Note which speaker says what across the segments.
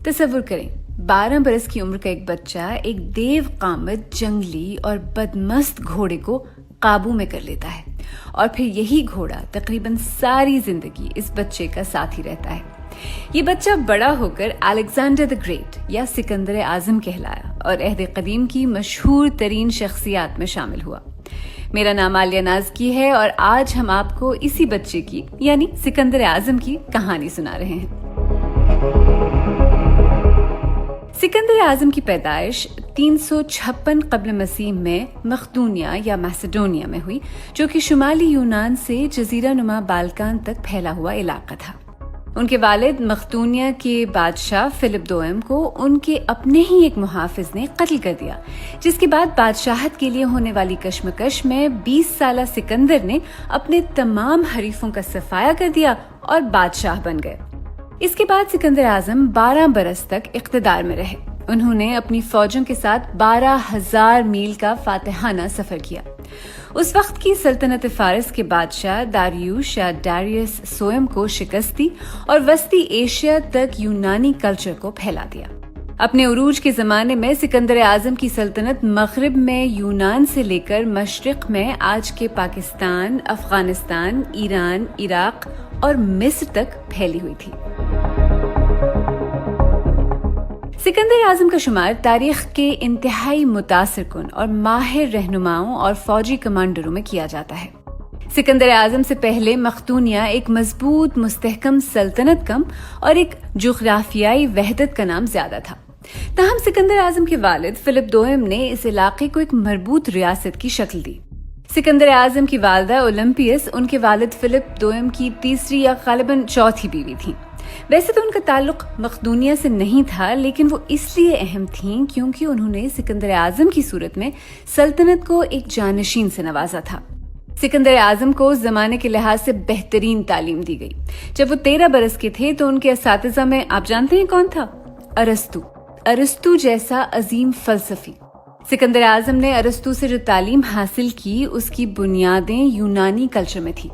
Speaker 1: تصور کریں 12 برس کی عمر کا ایک بچہ ایک دیو قامت جنگلی اور بدمست گھوڑے کو قابو میں کر لیتا ہے اور پھر یہی گھوڑا تقریباً ساری زندگی اس بچے کا ساتھی رہتا ہے۔ یہ بچہ بڑا ہو کر الیگزینڈر دی گریٹ یا سکندر اعظم کہلایا اور عہد قدیم کی مشہور ترین شخصیات میں شامل ہوا۔ میرا نام عالیہ نازکی ہے اور آج ہم آپ کو اسی بچے کی یعنی سکندر اعظم کی کہانی سنا رہے ہیں۔ سکندر اعظم کی پیدائش 356 قبل مسیح میں مقدونیہ یا میسیڈونیا میں ہوئی، جو کہ شمالی یونان سے جزیرہ نما بالکان تک پھیلا ہوا علاقہ تھا۔ ان کے والد مقدونیہ کے بادشاہ فلپ دوئم کو ان کے اپنے ہی ایک محافظ نے قتل کر دیا، جس کے بعد بادشاہت کے لیے ہونے والی کشمکش میں 20 سالہ سکندر نے اپنے تمام حریفوں کا صفایا کر دیا اور بادشاہ بن گئے۔ اس کے بعد سکندر اعظم 12 برس تک اقتدار میں رہے۔ انہوں نے اپنی فوجوں کے ساتھ 12,000 میل کا فاتحانہ سفر کیا۔ اس وقت کی سلطنت فارس کے بادشاہ داریوش یا ڈیریس سوئم کو شکست دی اور وسطی ایشیا تک یونانی کلچر کو پھیلا دیا۔ اپنے عروج کے زمانے میں سکندر اعظم کی سلطنت مغرب میں یونان سے لے کر مشرق میں آج کے پاکستان، افغانستان، ایران، عراق اور مصر تک پھیلی ہوئی تھی۔ سکندر اعظم کا شمار تاریخ کے انتہائی متاثر کن اور ماہر رہنماؤں اور فوجی کمانڈروں میں کیا جاتا ہے۔ سکندر اعظم سے پہلے مقدونیہ ایک مضبوط مستحکم سلطنت کم اور ایک جغرافیائی وحدت کا نام زیادہ تھا۔ تاہم سکندر اعظم کے والد فلپ دوئم نے اس علاقے کو ایک مربوط ریاست کی شکل دی۔ سکندر اعظم کی والدہ اولمپیس ان کے والد فلپ دوئم کی تیسری یا غالباً چوتھی بیوی تھیں۔ ویسے تو ان کا تعلق مقدونیہ سے نہیں تھا، لیکن وہ اس لیے اہم تھیں کیونکہ انہوں نے سکندر اعظم کی صورت میں سلطنت کو ایک جانشین سے نوازا تھا۔ سکندر اعظم کو زمانے کے لحاظ سے بہترین تعلیم دی گئی۔ جب وہ 13 برس کے تھے تو ان کے اساتذہ میں آپ جانتے ہیں کون تھا؟ ارسطو جیسا عظیم فلسفی۔ سکندر اعظم نے ارسطو سے جو تعلیم حاصل کی اس کی بنیادیں یونانی کلچر میں تھی،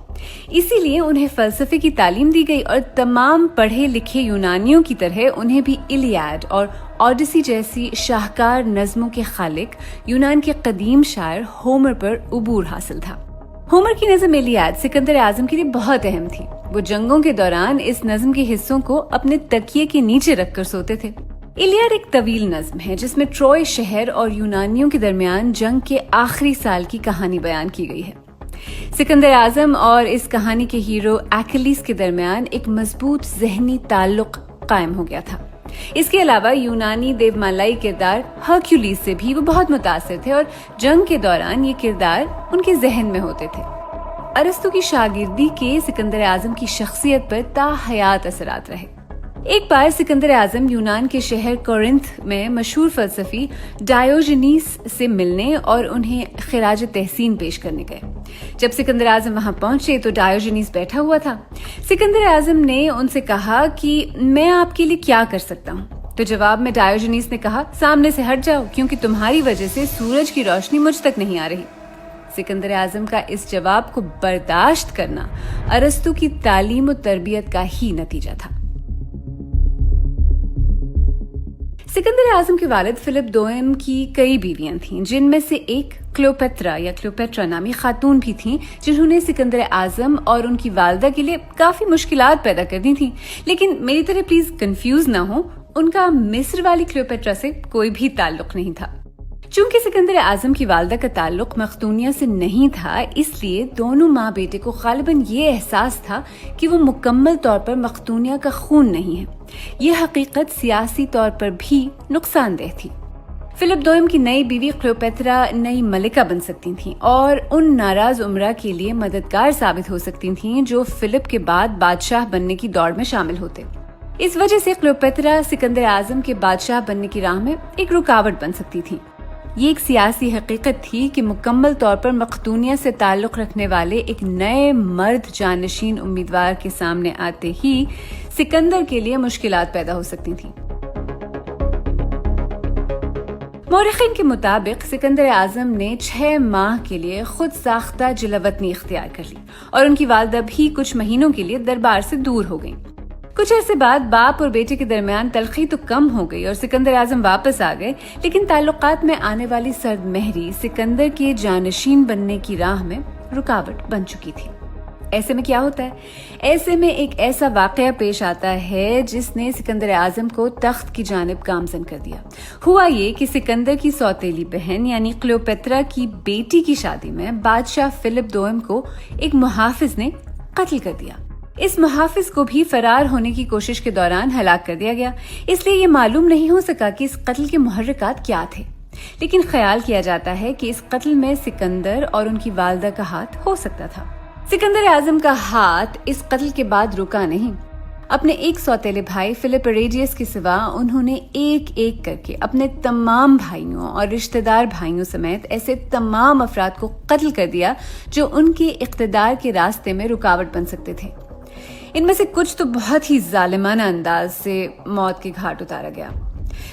Speaker 1: اسی لیے انہیں فلسفے کی تعلیم دی گئی اور تمام پڑھے لکھے یونانیوں کی طرح انہیں بھی ایلیاد اور اوڈیسی جیسی شاہکار نظموں کے خالق یونان کے قدیم شاعر ہومر پر عبور حاصل تھا۔ ہومر کی نظم ایلیاد سکندر اعظم کے لیے بہت اہم تھی۔ وہ جنگوں کے دوران اس نظم کے حصوں کو اپنے تکیے کے نیچے رکھ کر سوتے تھے۔ ایلیاد ایک طویل نظم ہے جس میں ٹروئے شہر اور یونانیوں کے درمیان جنگ کے آخری سال کی کہانی بیان کی گئی ہے۔ سکندر اعظم اور اس کہانی کے ہیرو ایکلیس کے درمیان ایک مضبوط ذہنی تعلق قائم ہو گیا تھا۔ اس کے علاوہ یونانی دیومالائی کردار ہرکیولیس سے بھی وہ بہت متاثر تھے اور جنگ کے دوران یہ کردار ان کے ذہن میں ہوتے تھے۔ ارسطو کی شاگردی کے سکندر اعظم کی شخصیت پر تا حیات اثرات رہے۔ ایک بار سکندر اعظم یونان کے شہر کورنتھ میں مشہور فلسفی ڈایوجنیس سے ملنے اور انہیں خراج تحسین پیش کرنے گئے۔ جب سکندر اعظم وہاں پہنچے تو ڈایوجنیس بیٹھا ہوا تھا۔ سکندر اعظم نے ان سے کہا کہ میں آپ کے لیے کیا کر سکتا ہوں؟ تو جواب میں ڈایوجنیس نے کہا، سامنے سے ہٹ جاؤ کیونکہ تمہاری وجہ سے سورج کی روشنی مجھ تک نہیں آ رہی۔ سکندر اعظم کا اس جواب کو برداشت کرنا ارسطو کی تعلیم و تربیت کا ہی نتیجہ تھا۔ سکندر اعظم کے والد فلپ دوئم کی کئی بیویاں تھیں، جن میں سے ایک کلیوپیٹرا یا کلیوپیٹرا نامی خاتون بھی تھیں، جنہوں نے سکندر اعظم اور ان کی والدہ کے لیے کافی مشکلات پیدا کر دی تھیں۔ لیکن میری طرح پلیز کنفیوز نہ ہو، ان کا مصر والی کلیوپیٹرا سے کوئی بھی تعلق نہیں تھا۔ چونکہ سکندر اعظم کی والدہ کا تعلق مقدونیہ سے نہیں تھا، اس لیے دونوں ماں بیٹے کو غالباً یہ احساس تھا کہ وہ مکمل طور پر مقدونیہ کا خون نہیں ہے۔ یہ حقیقت سیاسی طور پر بھی نقصان دہ تھی۔ فلپ دوئم کی نئی بیوی کلیوپیٹرا نئی ملکہ بن سکتی تھیں اور ان ناراض امراء کے لیے مددگار ثابت ہو سکتی تھیں جو فلپ کے بعد بادشاہ بننے کی دوڑ میں شامل ہوتے۔ اس وجہ سے کلیوپیٹرا سکندر اعظم کے بادشاہ بننے کی راہ میں ایک رکاوٹ بن سکتی تھی۔ یہ ایک سیاسی حقیقت تھی کہ مکمل طور پر مقدونیہ سے تعلق رکھنے والے ایک نئے مرد جانشین امیدوار کے سامنے آتے ہی سکندر کے لیے مشکلات پیدا ہو سکتی تھیں۔ مورخین کے مطابق سکندر اعظم نے 6 ماہ کے لیے خود ساختہ جلاوطنی اختیار کر لی اور ان کی والدہ بھی کچھ مہینوں کے لیے دربار سے دور ہو گئیں۔ کچھ عرصے بعد باپ اور بیٹے کے درمیان تلخی تو کم ہو گئی اور سکندر اعظم واپس آ گئے، لیکن تعلقات میں آنے والی سرد مہری سکندر کے جانشین بننے کی راہ میں رکاوٹ بن چکی تھی۔ ایسے میں کیا ہوتا ہے؟ ایسے میں ایک ایسا واقعہ پیش آتا ہے جس نے سکندر اعظم کو تخت کی جانب گامزن کر دیا۔ ہوا یہ کہ سکندر کی سوتیلی بہن یعنی کلیوپیٹرا کی بیٹی کی شادی میں بادشاہ فلپ دوم کو ایک محافظ نے قتل کر دیا۔ اس محافظ کو بھی فرار ہونے کی کوشش کے دوران ہلاک کر دیا گیا، اس لیے یہ معلوم نہیں ہو سکا کہ اس قتل کے محرکات کیا تھے، لیکن خیال کیا جاتا ہے کہ اس قتل میں سکندر اور ان کی والدہ کا ہاتھ ہو سکتا تھا۔ سکندر اعظم کا ہاتھ اس قتل کے بعد رکا نہیں۔ اپنے ایک سوتیلے بھائی فلپ اریڈیس کے سوا انہوں نے ایک ایک کر کے اپنے تمام بھائیوں اور رشتہ دار بھائیوں سمیت ایسے تمام افراد کو قتل کر دیا جو ان کے اقتدار کے راستے میں رکاوٹ بن سکتے تھے۔ ان میں سے کچھ تو بہت ہی ظالمانہ انداز سے موت کے گھاٹ اتارا گیا۔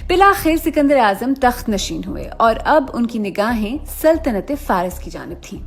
Speaker 1: بالآخر سکندر اعظم تخت نشین ہوئے اور اب ان کی نگاہیں سلطنت فارس کی جانب تھیں۔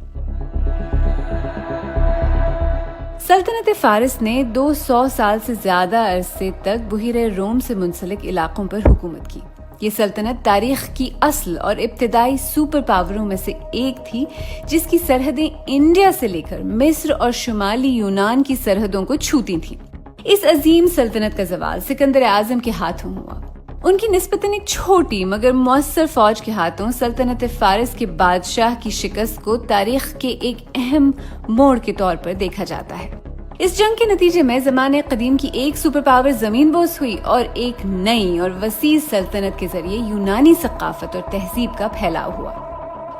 Speaker 1: سلطنت فارس نے 200 سال سے زیادہ عرصے تک بحیرہ روم سے منسلک علاقوں پر حکومت کی۔ یہ سلطنت تاریخ کی اصل اور ابتدائی سپر پاوروں میں سے ایک تھی جس کی سرحدیں انڈیا سے لے کر مصر اور شمالی یونان کی سرحدوں کو چھوتی تھیں۔ اس عظیم سلطنت کا زوال سکندر اعظم کے ہاتھوں ہوا۔ ان کی نسبتاً ایک چھوٹی مگر مؤثر فوج کے ہاتھوں سلطنت فارس کے بادشاہ کی شکست کو تاریخ کے ایک اہم موڑ کے طور پر دیکھا جاتا ہے۔ اس جنگ کے نتیجے میں زمانے قدیم کی ایک سپر پاور زمین بوس ہوئی اور ایک نئی اور وسیع سلطنت کے ذریعے یونانی ثقافت اور تہذیب کا پھیلاؤ ہوا۔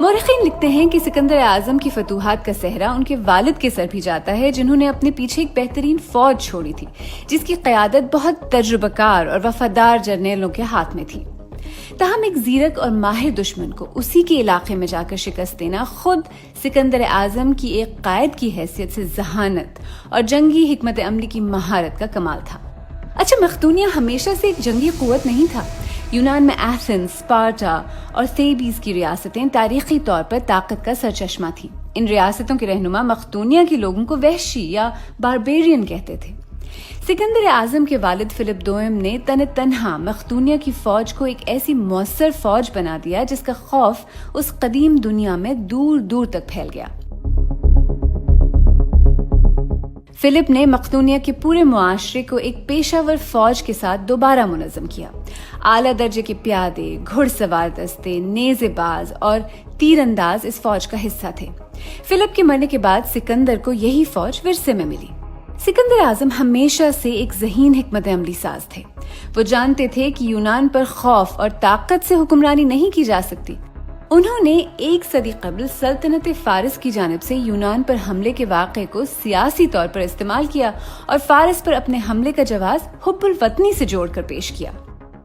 Speaker 1: مورخین لکھتے ہیں کہ سکندر اعظم کی فتوحات کا سہرا ان کے والد کے سر بھی جاتا ہے، جنہوں نے اپنے پیچھے ایک بہترین فوج چھوڑی تھی جس کی قیادت بہت تجربہ کار اور وفادار جرنیلوں کے ہاتھ میں تھی۔ تاہم ایک زیرک اور ماہر دشمن کو اسی کے علاقے میں جا کر شکست دینا خود سکندر اعظم کی ایک قائد کی حیثیت سے ذہانت اور جنگی حکمت عملی کی مہارت کا کمال تھا۔ اچھا، مقدونیہ ہمیشہ سے ایک جنگی قوت نہیں تھا۔ یونان میں ایتھنز، اسپارٹا اور تھیبیز کی ریاستیں تاریخی طور پر طاقت کا سرچشمہ تھیں۔ ان ریاستوں کے رہنما مقدونیہ کے لوگوں کو وحشی یا باربیرین کہتے تھے۔ سکندر اعظم کے والد فلپ دوم نے تنہا مقدونیہ کی فوج کو ایک ایسی مؤثر فوج بنا دیا جس کا خوف اس قدیم دنیا میں دور دور تک پھیل گیا۔ فلپ نے مقدونیہ کے پورے معاشرے کو ایک پیشہ ور فوج کے ساتھ دوبارہ منظم کیا۔ اعلیٰ درجے کے پیادے، گھڑ سوار دستے، نیزے باز اور تیر انداز اس فوج کا حصہ تھے۔ فلپ کے مرنے کے بعد سکندر کو یہی فوج ورثے میں ملی۔ سکندر اعظم ہمیشہ سے ایک ذہین حکمت عملی ساز تھے۔ وہ جانتے تھے کہ یونان پر خوف اور طاقت سے حکمرانی نہیں کی جا سکتی۔ انہوں نے 1 صدی قبل سلطنت فارس کی جانب سے یونان پر حملے کے واقعے کو سیاسی طور پر استعمال کیا اور فارس پر اپنے حملے کا جواز حب الوطنی سے جوڑ کر پیش کیا۔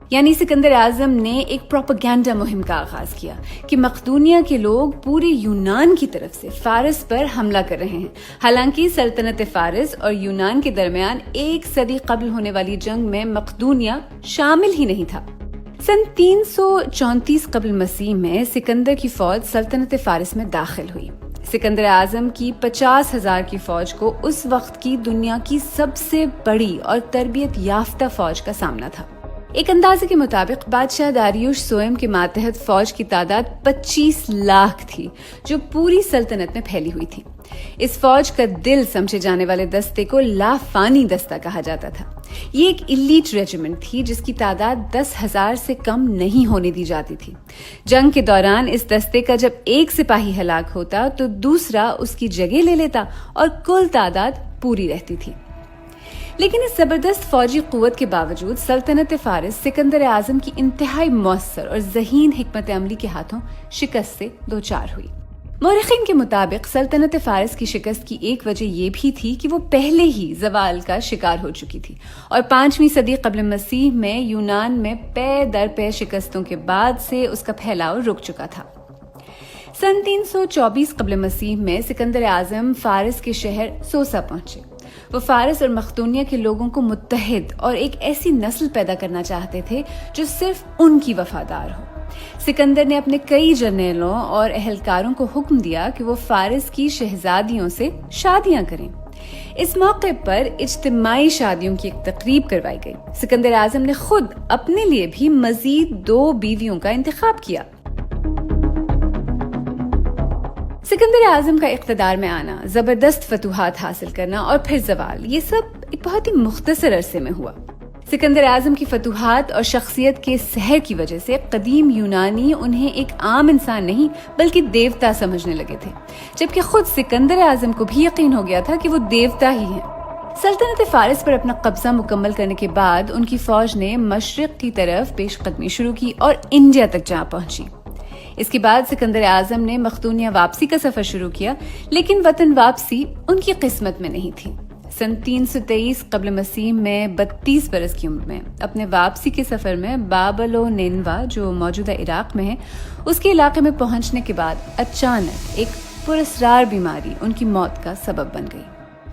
Speaker 1: یعنی سکندر اعظم نے ایک پروپیگنڈا مہم کا آغاز کیا کہ مقدونیہ کے لوگ پورے یونان کی طرف سے فارس پر حملہ کر رہے ہیں، حالانکہ سلطنت فارس اور یونان کے درمیان 1 صدی قبل ہونے والی جنگ میں مقدونیہ شامل ہی نہیں تھا۔ سن 334 قبل مسیح میں سکندر کی فوج سلطنت فارس میں داخل ہوئی۔ سکندر اعظم کی 50,000 کی فوج کو اس وقت کی دنیا کی سب سے بڑی اور تربیت یافتہ فوج کا سامنا تھا۔ ایک اندازے کے مطابق بادشاہ داریوش سوئم کے ماتحت فوج کی تعداد 25 لاکھ تھی جو پوری سلطنت میں پھیلی ہوئی تھی۔ اس فوج کا دل سمجھے جانے والے دستے کو لافانی دستہ کہا جاتا تھا۔ یہ ایک ایلیٹ ریجیمنٹ تھی جس کی تعداد 10,000 سے کم نہیں ہونے دی جاتی تھی۔ جنگ کے دوران اس دستے کا جب ایک سپاہی ہلاک ہوتا تو دوسرا اس کی جگہ لے لیتا اور کل تعداد پوری رہتی تھی۔ لیکن اس زبردست فوجی قوت کے باوجود سلطنت فارس سکندر اعظم کی انتہائی مؤثر اور ذہین حکمت عملی کے ہاتھوں شکست سے دوچار ہوئی۔ مورخین کے مطابق سلطنت فارس کی شکست کی ایک وجہ یہ بھی تھی کہ وہ پہلے ہی زوال کا شکار ہو چکی تھی اور 5ویں صدی قبل مسیح میں یونان میں پے در پے شکستوں کے بعد سے اس کا پھیلاؤ رک چکا تھا۔ سن 324 قبل مسیح میں سکندر اعظم فارس کے شہر سوسا پہنچے۔ وہ فارس اور مقدونیہ کے لوگوں کو متحد اور ایک ایسی نسل پیدا کرنا چاہتے تھے جو صرف ان کی وفادار ہو۔ سکندر نے اپنے کئی جرنیلوں اور اہلکاروں کو حکم دیا کہ وہ فارس کی شہزادیوں سے شادیاں کریں۔ اس موقع پر اجتماعی شادیوں کی ایک تقریب کروائی گئی۔ سکندر اعظم نے خود اپنے لیے بھی مزید 2 بیویوں کا انتخاب کیا۔ سکندر اعظم کا اقتدار میں آنا، زبردست فتوحات حاصل کرنا اور پھر زوال، یہ سب ایک بہت ہی مختصر عرصے میں ہوا۔ سکندر اعظم کی فتوحات اور شخصیت کے سحر کی وجہ سے قدیم یونانی انہیں ایک عام انسان نہیں بلکہ دیوتا سمجھنے لگے تھے، جبکہ خود سکندر اعظم کو بھی یقین ہو گیا تھا کہ وہ دیوتا ہی ہیں۔ سلطنت فارس پر اپنا قبضہ مکمل کرنے کے بعد ان کی فوج نے مشرق کی طرف پیش قدمی شروع کی اور انڈیا تک جا پہنچی۔ اس کے بعد سکندر اعظم نے مقدونیہ واپسی کا سفر شروع کیا، لیکن وطن واپسی ان کی قسمت میں نہیں تھی۔ سن 323 قبل مسیح میں 32 برس کی عمر میں اپنے واپسی کے سفر میں بابل و نینوا جو موجودہ عراق میں ہے، اس کے علاقے میں پہنچنے کے بعد اچانک ایک پراسرار بیماری ان کی موت کا سبب بن گئی۔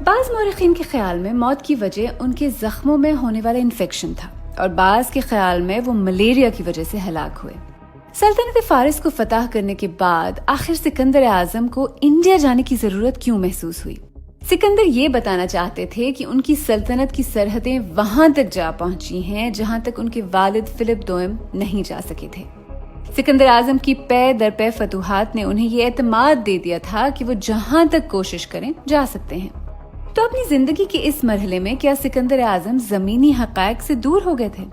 Speaker 1: بعض مورخین کے خیال میں موت کی وجہ ان کے زخموں میں ہونے والا انفیکشن تھا، اور بعض کے خیال میں وہ ملیریا کی وجہ سے ہلاک ہوئے۔ سلطنت فارس کو فتح کرنے کے بعد آخر سکندر اعظم کو انڈیا جانے کی ضرورت کیوں محسوس ہوئی؟ سکندر یہ بتانا چاہتے تھے کہ ان کی سلطنت کی سرحدیں وہاں تک جا پہنچی ہیں جہاں تک ان کے والد فلپ دوئم نہیں جا سکے تھے۔ سکندر اعظم کی پے در پے فتوحات نے انہیں یہ اعتماد دے دیا تھا کہ وہ جہاں تک کوشش کریں جا سکتے ہیں۔ تو اپنی زندگی کے اس مرحلے میں کیا سکندر اعظم زمینی حقائق سے دور ہو گئے تھے؟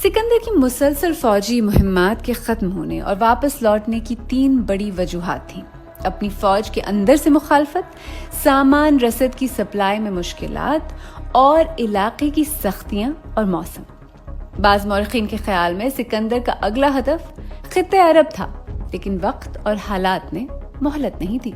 Speaker 1: سکندر کی مسلسل فوجی مہمات کے ختم ہونے اور واپس لوٹنے کی 3 بڑی وجوہات تھیں: اپنی فوج کے اندر سے مخالفت، سامان رسد کی سپلائی میں مشکلات، اور علاقے کی سختیاں اور موسم۔ بعض مورخین کے خیال میں سکندر کا اگلا ہدف خطہ عرب تھا، لیکن وقت اور حالات نے مہلت نہیں دی۔